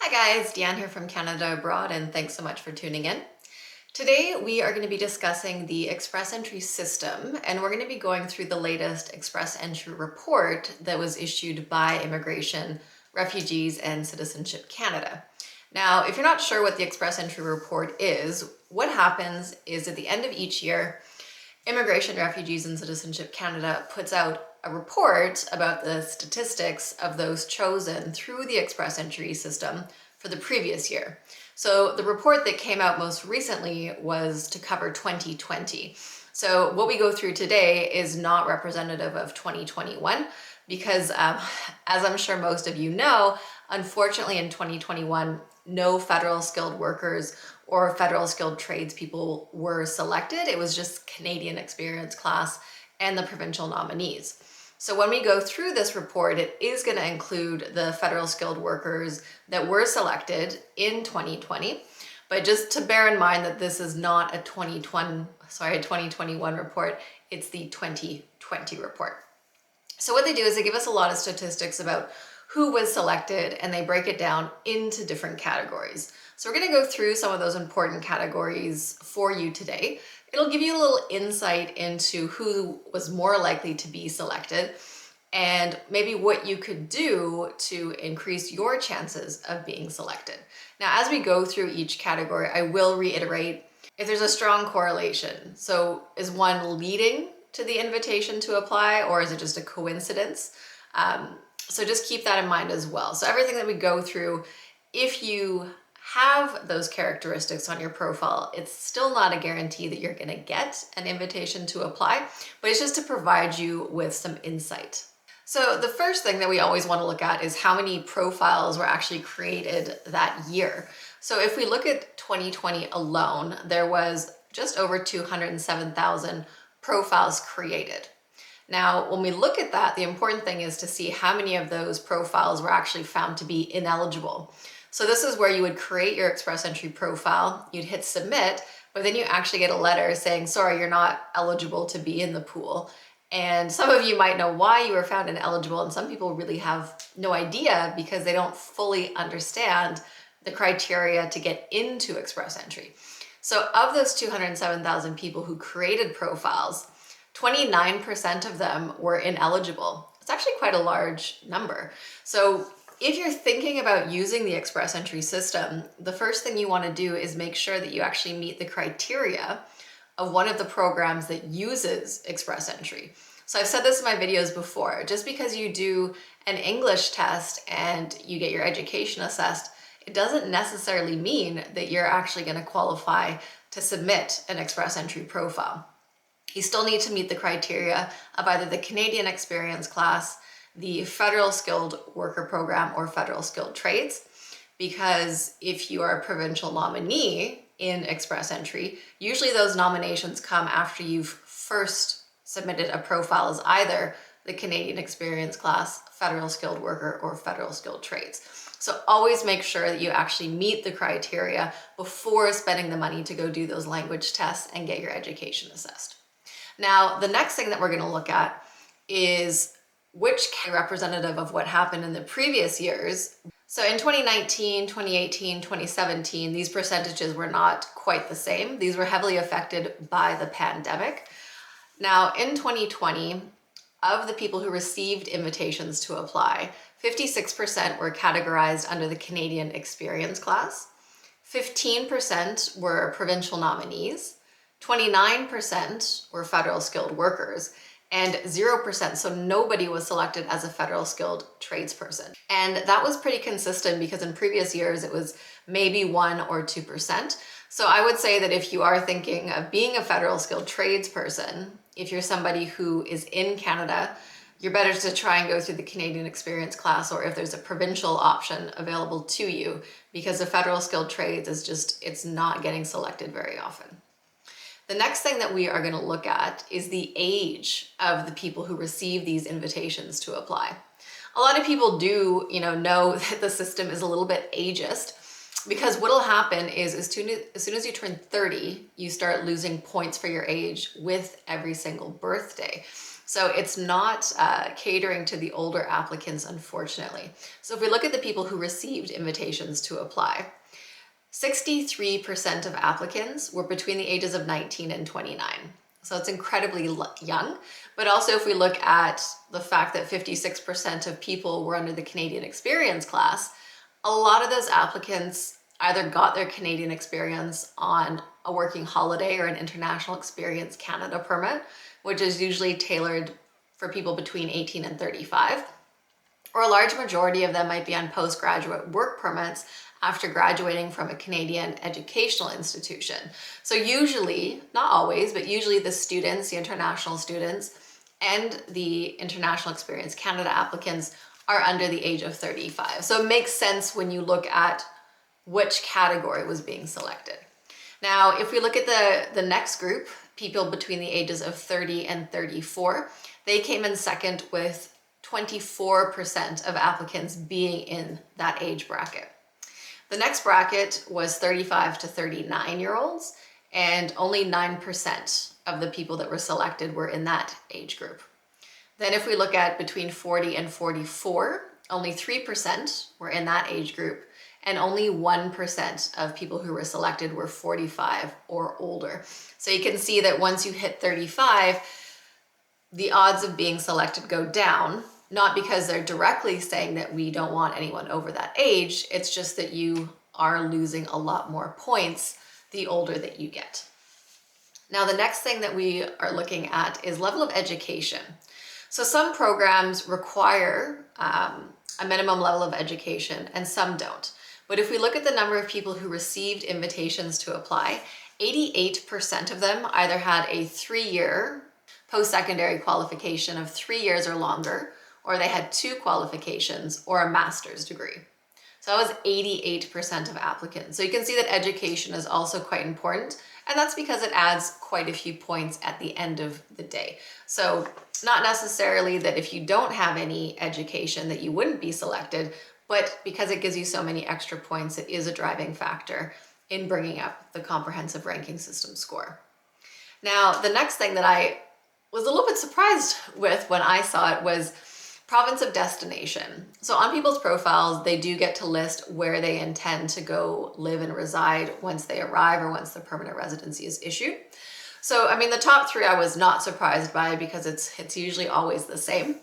Hi guys, Deanne here from Canada Abroad, and thanks so much for tuning in. Today we are going to be discussing the Express Entry system, and we're going to be going through the latest Express Entry report that was issued by Immigration, Refugees, and Citizenship Canada. Now, if you're not sure what the Express Entry report is, what happens is at the end of each year, Immigration, Refugees, and Citizenship Canada puts out a report about the statistics of those chosen through the Express Entry system for the previous year. So the report that came out most recently was to cover 2020. So what we go through today is not representative of 2021 because as I'm sure most of you know, unfortunately in 2021, no federal skilled workers or federal skilled tradespeople were selected. It was just Canadian experience class and the provincial nominees. So when we go through this report, it is going to include the federal skilled workers that were selected in 2020. But just to bear in mind that this is not a 2021 report, it's the 2020 report. So what they do is they give us a lot of statistics about who was selected, and they break it down into different categories. So we're going to go through some of those important categories for you today. It'll give you a little insight into who was more likely to be selected and maybe what you could do to increase your chances of being selected. Now, as we go through each category, I will reiterate if there's a strong correlation. So is one leading to the invitation to apply, or is it just a coincidence? So just keep that in mind as well. So everything that we go through, if you have those characteristics on your profile, it's still not a guarantee that you're going to get an invitation to apply, but it's just to provide you with some insight. So the first thing that we always want to look at is how many profiles were actually created that year. So if we look at 2020 alone, there was just over 207,000 profiles created. Now, when we look at that, the important thing is to see how many of those profiles were actually found to be ineligible. So this is where you would create your Express Entry profile, you'd hit submit, but then you actually get a letter saying, sorry, you're not eligible to be in the pool. And some of you might know why you were found ineligible, and some people really have no idea because they don't fully understand the criteria to get into Express Entry. So of those 207,000 people who created profiles, 29% of them were ineligible. It's actually quite a large number. So if you're thinking about using the Express Entry system, the first thing you want to do is make sure that you actually meet the criteria of one of the programs that uses Express Entry. So I've said this in my videos before, just because you do an English test and you get your education assessed, it doesn't necessarily mean that you're actually going to qualify to submit an Express Entry profile. You still need to meet the criteria of either the Canadian experience class, the federal skilled worker program, or federal skilled trades, because if you are a provincial nominee in Express Entry, usually those nominations come after you've first submitted a profile as either the Canadian experience class, federal skilled worker, or federal skilled trades. So always make sure that you actually meet the criteria before spending the money to go do those language tests and get your education assessed. Now, the next thing that we're going to look at is which representative of what happened in the previous years. So in 2019, 2018, 2017, these percentages were not quite the same. These were heavily affected by the pandemic. Now, in 2020, of the people who received invitations to apply, 56% were categorized under the Canadian experience class, 15% were provincial nominees, 29% were federal skilled workers, and 0%, so nobody was selected as a federal skilled tradesperson. And that was pretty consistent because in previous years it was maybe 1 or 2%. So I would say that if you are thinking of being a federal skilled tradesperson, if you're somebody who is in Canada, you're better to try and go through the Canadian experience class, or if there's a provincial option available to you, because the federal skilled trades is just, it's not getting selected very often. The next thing that we are going to look at is the age of the people who receive these invitations to apply. A lot of people do, know that the system is a little bit ageist, because what'll happen is as soon as you turn 30, you start losing points for your age with every single birthday. So it's not catering to the older applicants, unfortunately. So if we look at the people who received invitations to apply, 63% of applicants were between the ages of 19 and 29. So it's incredibly young. But also if we look at the fact that 56% of people were under the Canadian experience class, a lot of those applicants either got their Canadian experience on a working holiday or an International Experience Canada permit, which is usually tailored for people between 18 and 35, or a large majority of them might be on postgraduate work permits after graduating from a Canadian educational institution. So usually, not always, but usually the students, the international students, and the International Experience Canada applicants are under the age of 35. So it makes sense when you look at which category was being selected. Now, if we look at the next group, people between the ages of 30 and 34, they came in second with 24% of applicants being in that age bracket. The next bracket was 35 to 39-year-olds, and only 9% of the people that were selected were in that age group. Then if we look at between 40 and 44, only 3% were in that age group, and only 1% of people who were selected were 45 or older. So you can see that once you hit 35, the odds of being selected go down, not because they're directly saying that we don't want anyone over that age, it's just that you are losing a lot more points the older that you get. Now, the next thing that we are looking at is level of education. So some programs require a minimum level of education and some don't. But if we look at the number of people who received invitations to apply, 88% of them either had a 3-year post-secondary qualification of 3 years or longer, or they had 2 qualifications or a master's degree. So that was 88% of applicants. So you can see that education is also quite important, and that's because it adds quite a few points at the end of the day. So not necessarily that if you don't have any education that you wouldn't be selected, but because it gives you so many extra points, it is a driving factor in bringing up the comprehensive ranking system score. Now, the next thing that I was a little bit surprised with when I saw it was province of destination. So on people's profiles, they do get to list where they intend to go live and reside once they arrive or once the permanent residency is issued. So, I mean, the top 3 I was not surprised by because it's usually always the same.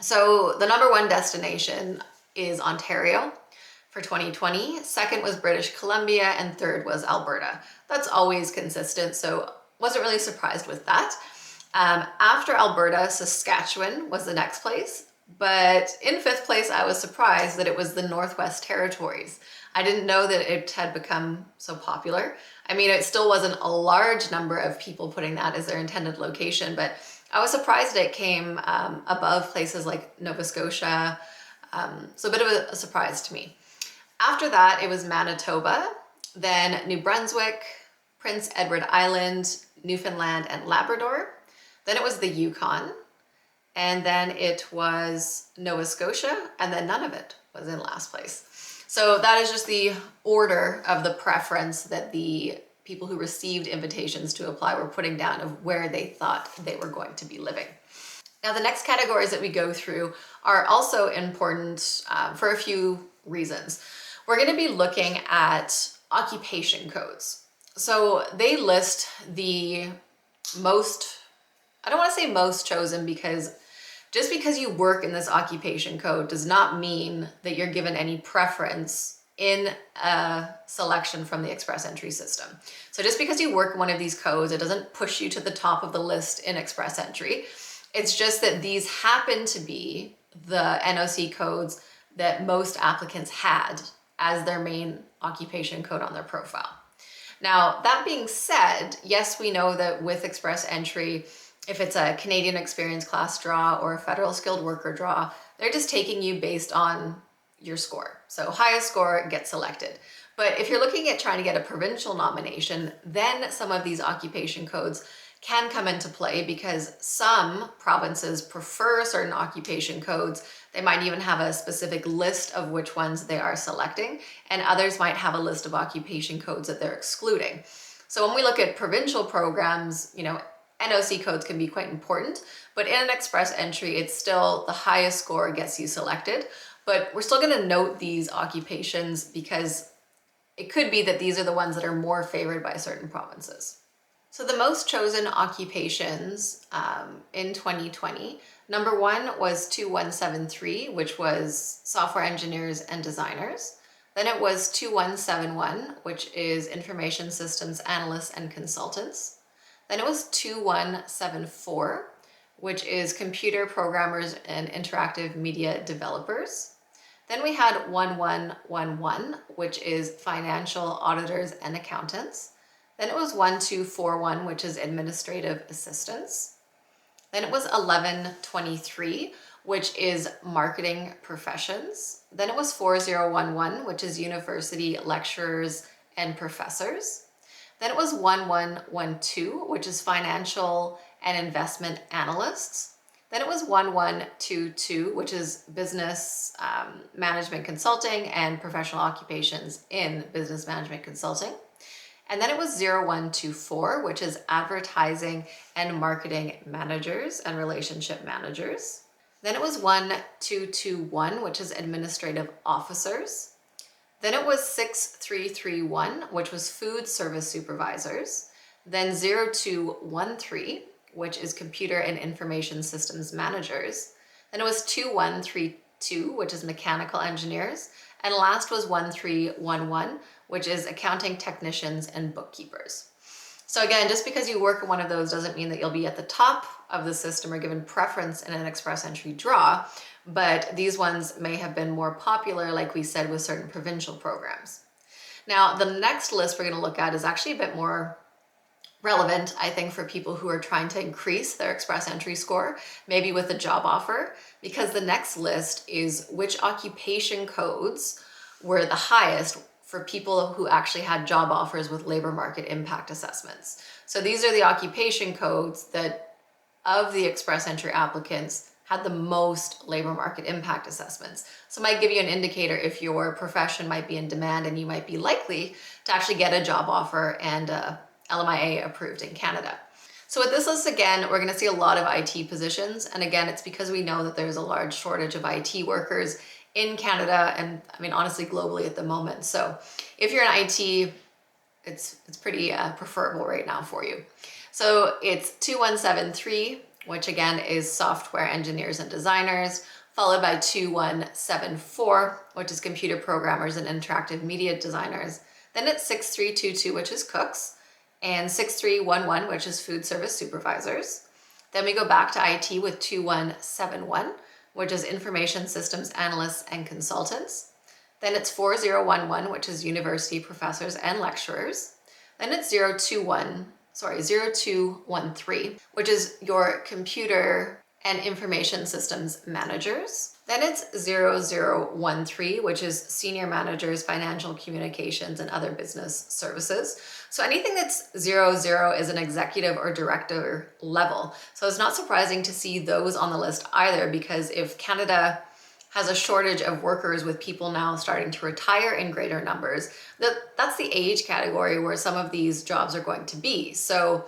So the number 1 destination is Ontario for 2020. Second was British Columbia, and third was Alberta. That's always consistent, so wasn't really surprised with that. After Alberta, Saskatchewan was the next place, but in 5th place, I was surprised that it was the Northwest Territories. I didn't know that it had become so popular. I mean, it still wasn't a large number of people putting that as their intended location, but I was surprised it came above places like Nova Scotia, so a bit of a surprise to me. After that, it was Manitoba, then New Brunswick, Prince Edward Island, Newfoundland and Labrador. Then it was the Yukon, and then it was Nova Scotia, and then none of it was in last place. So that is just the order of the preference that the people who received invitations to apply were putting down of where they thought they were going to be living. Now, the next categories that we go through are also important for a few reasons. We're going to be looking at occupation codes. So they list the most, I don't want to say most chosen, because just because you work in this occupation code does not mean that you're given any preference in a selection from the express entry system. So just because you work in one of these codes, it doesn't push you to the top of the list in express entry. It's just that these happen to be the NOC codes that most applicants had as their main occupation code on their profile. Now, that being said, yes, we know that with express entry, if it's a Canadian experience class draw or a federal skilled worker draw, they're just taking you based on your score. So highest score gets selected. But if you're looking at trying to get a provincial nomination, then some of these occupation codes can come into play because some provinces prefer certain occupation codes. They might even have a specific list of which ones they are selecting, and others might have a list of occupation codes that they're excluding. So when we look at provincial programs, NOC codes can be quite important, but in an express entry, it's still the highest score gets you selected. But we're still going to note these occupations because it could be that these are the ones that are more favored by certain provinces. So the most chosen occupations in 2020, number one was 2173, which was software engineers and designers. Then it was 2171, which is information systems analysts and consultants. Then it was 2174, which is computer programmers and interactive media developers. Then we had 1111, which is financial auditors and accountants. Then it was 1241, which is administrative assistants. Then it was 1123, which is marketing professions. Then it was 4011, which is university lecturers and professors. Then it was 1112, which is financial and investment analysts. Then it was 1122, which is business management consulting and professional occupations in business management consulting. And then it was 0124, which is advertising and marketing managers and relationship managers. Then it was 1221, which is administrative officers. Then it was 6331, which was food service supervisors. Then 0213, which is computer and information systems managers. Then it was 2132, which is mechanical engineers. And last was 1311, which is accounting technicians and bookkeepers. So again, just because you work in one of those doesn't mean that you'll be at the top of the system or given preference in an express entry draw, but these ones may have been more popular, like we said, with certain provincial programs. Now, the next list we're going to look at is actually a bit more relevant, I think, for people who are trying to increase their express entry score, maybe with a job offer, because the next list is which occupation codes were the highest for people who actually had job offers with labor market impact assessments. So these are the occupation codes that of the express entry applicants had the most labor market impact assessments. So it might give you an indicator if your profession might be in demand and you might be likely to actually get a job offer and LMIA approved in Canada. So with this list, again, we're going to see a lot of IT positions. And again, it's because we know that there's a large shortage of IT workers in Canada and, I mean, honestly, globally at the moment. So if you're in IT, it's pretty preferable right now for you. So it's 2173, which again is software engineers and designers, followed by 2174, which is computer programmers and interactive media designers. Then it's 6322, which is cooks, and 6311, which is food service supervisors. Then we go back to IT with 2171, which is information systems analysts and consultants. Then it's 4011, which is university professors and lecturers. Then it's 0213, which is your computer and information systems managers. Then it's 0013, which is senior managers, financial communications, and other business services. So anything that's 00 is an executive or director level. So it's not surprising to see those on the list either, because if Canada has a shortage of workers with people now starting to retire in greater numbers, that's the age category where some of these jobs are going to be. So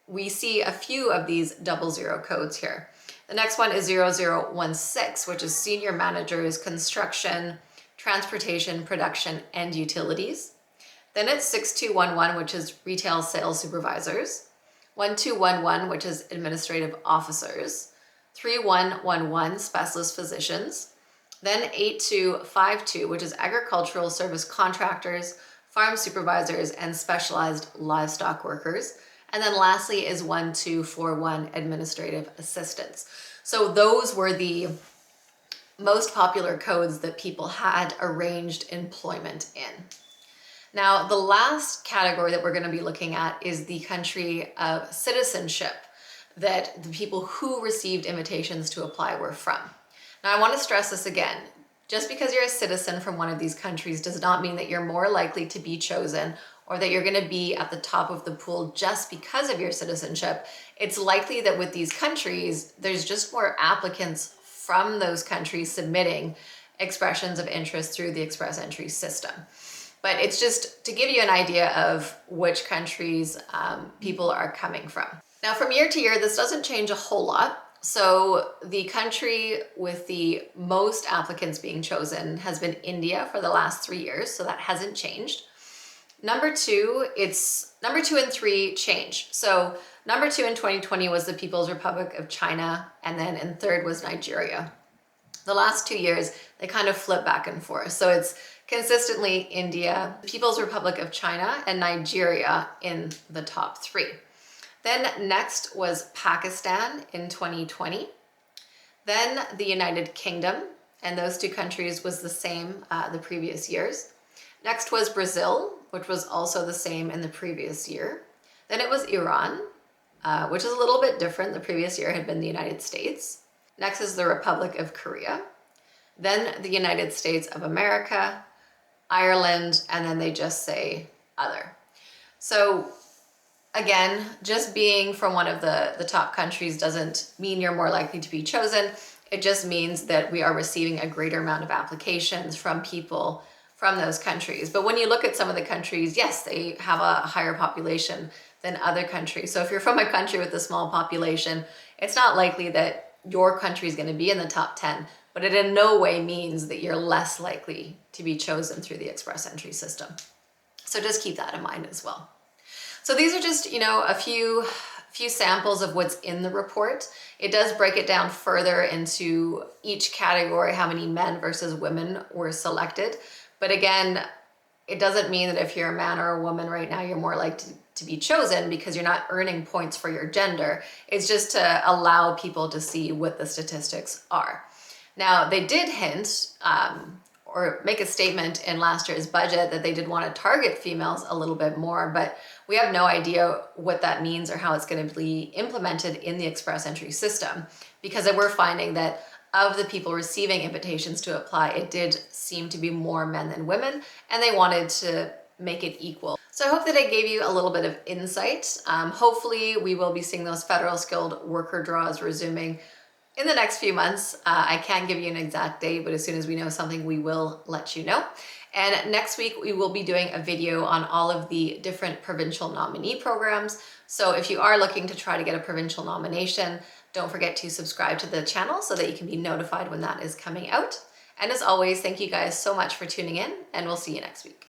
we see a few of these 00 codes here. The next one is 0016, which is senior managers, construction, transportation, production, and utilities. Then it's 6211, which is retail sales supervisors. 1211, which is administrative officers. 3111, specialist physicians. Then 8252, which is agricultural service contractors, farm supervisors, and specialized livestock workers. And then lastly is 1241, administrative assistants. So those were the most popular codes that people had arranged employment in. Now, the last category that we're going to be looking at is the country of citizenship that the people who received invitations to apply were from. Now, I want to stress this again. Just because you're a citizen from one of these countries does not mean that you're more likely to be chosen or that you're going to be at the top of the pool just because of your citizenship. It's likely that with these countries, there's just more applicants from those countries submitting expressions of interest through the express entry system. But it's just to give you an idea of which countries people are coming from. Now from year to year, this doesn't change a whole lot. So the country with the most applicants being chosen has been India for the last 3 years, so that hasn't changed. Number two and three change. So number 2 in 2020 was the People's Republic of China, and then in third was Nigeria. The last 2 years, they kind of flip back and forth. So it's consistently India, People's Republic of China, and Nigeria in the top 3. Then next was Pakistan in 2020. Then the United Kingdom, and those 2 countries was the same the previous years. Next was Brazil, which was also the same in the previous year. Then it was Iran, which is a little bit different. The previous year had been the United States. Next is the Republic of Korea. Then the United States of America, Ireland, and then they just say other. So again, just being from one of the top countries doesn't mean you're more likely to be chosen. It just means that we are receiving a greater amount of applications from people from those countries. But when you look at some of the countries, yes, they have a higher population than other countries. So if you're from a country with a small population, it's not likely that your country is going to be in the top 10, but it in no way means that you're less likely to be chosen through the express entry system. So just keep that in mind as well. So these are just, a few samples of what's in the report. It does break it down further into each category, how many men versus women were selected. But again, it doesn't mean that if you're a man or a woman right now, you're more likely to be chosen because you're not earning points for your gender. It's just to allow people to see what the statistics are. Now, they did hint or make a statement in last year's budget that they did want to target females a little bit more, but we have no idea what that means or how it's going to be implemented in the express entry system, because we're finding that of the people receiving invitations to apply, it did seem to be more men than women, and they wanted to make it equal. So I hope that I gave you a little bit of insight. Hopefully we will be seeing those federal skilled worker draws resuming in the next few months. I can't give you an exact date, but as soon as we know something, we will let you know. And next week, we will be doing a video on all of the different provincial nominee programs. So if you are looking to try to get a provincial nomination, don't forget to subscribe to the channel so that you can be notified when that is coming out. And as always, thank you guys so much for tuning in, and we'll see you next week.